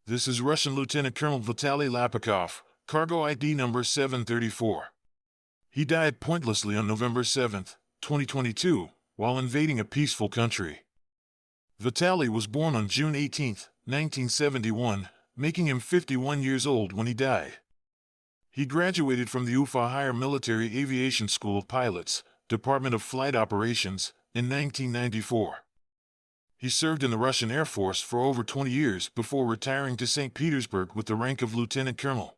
This is Russian Lieutenant Colonel Vitaly Lapikov, cargo ID number 734. He died pointlessly on November 7, 2022, while invading a peaceful country. Vitaly was born on June 18, 1971, making him 51 years old when he died. He graduated from the Ufa Higher Military Aviation School of Pilots, Department of Flight Operations, in 1994. He served in the Russian Air Force for over 20 years before retiring to St. Petersburg with the rank of lieutenant colonel.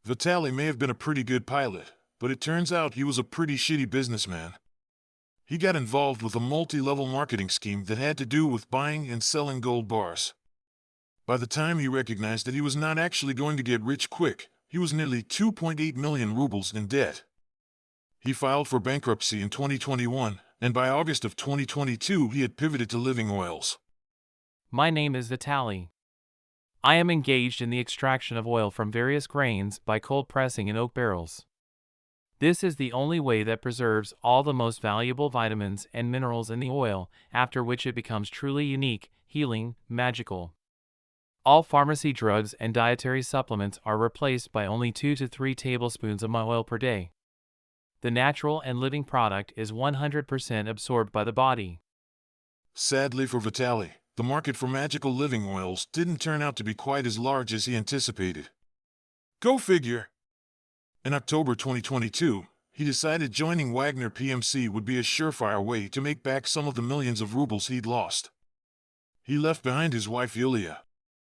Vitaly may have been a pretty good pilot, but it turns out he was a pretty shitty businessman. He got involved with a multi-level marketing scheme that had to do with buying and selling gold bars. By the time he recognized that he was not actually going to get rich quick, he was nearly 2.8 million rubles in debt. He filed for bankruptcy in 2021, and by August of 2022 he had pivoted to living oils. My name is Vitaly. I am engaged in the extraction of oil from various grains by cold pressing in oak barrels. This is the only way that preserves all the most valuable vitamins and minerals in the oil, after which it becomes truly unique, healing, magical. All pharmacy drugs and dietary supplements are replaced by only 2 to 3 tablespoons of my oil per day. The natural and living product is 100% absorbed by the body. Sadly for Vitaly, the market for magical living oils didn't turn out to be quite as large as he anticipated. Go figure! In October 2022, he decided joining Wagner PMC would be a surefire way to make back some of the millions of rubles he'd lost. He left behind his wife Yulia,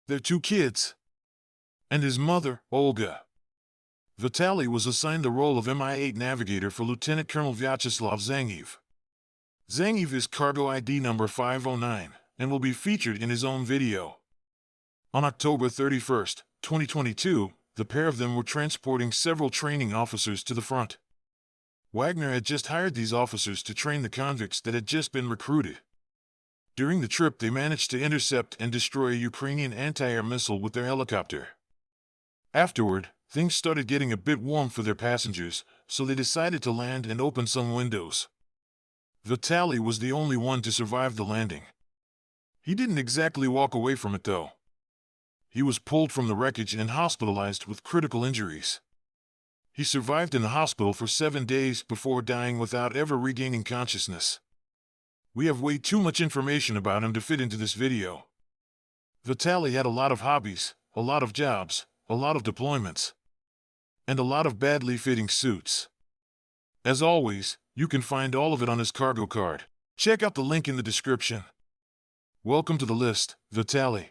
their 2 kids, and his mother, Olga. Vitaly was assigned the role of MI-8 Navigator for Lieutenant Colonel Vyacheslav Zangiv. Zangiv is cargo ID number 509, and will be featured in his own video. On October 31, 2022, the pair of them were transporting several training officers to the front. Wagner had just hired these officers to train the convicts that had just been recruited. During the trip, they managed to intercept and destroy a Ukrainian anti-air missile with their helicopter. Afterward, things started getting a bit warm for their passengers, so they decided to land and open some windows. Vitaly was the only one to survive the landing. He didn't exactly walk away from it though. He was pulled from the wreckage and hospitalized with critical injuries. He survived in the hospital for 7 days before dying without ever regaining consciousness. We have way too much information about him to fit into this video. Vitaly had a lot of hobbies, a lot of jobs, a lot of deployments, and a lot of badly fitting suits. As always, you can find all of it on his cargo card. Check out the link in the description. Welcome to the list, Vitaly.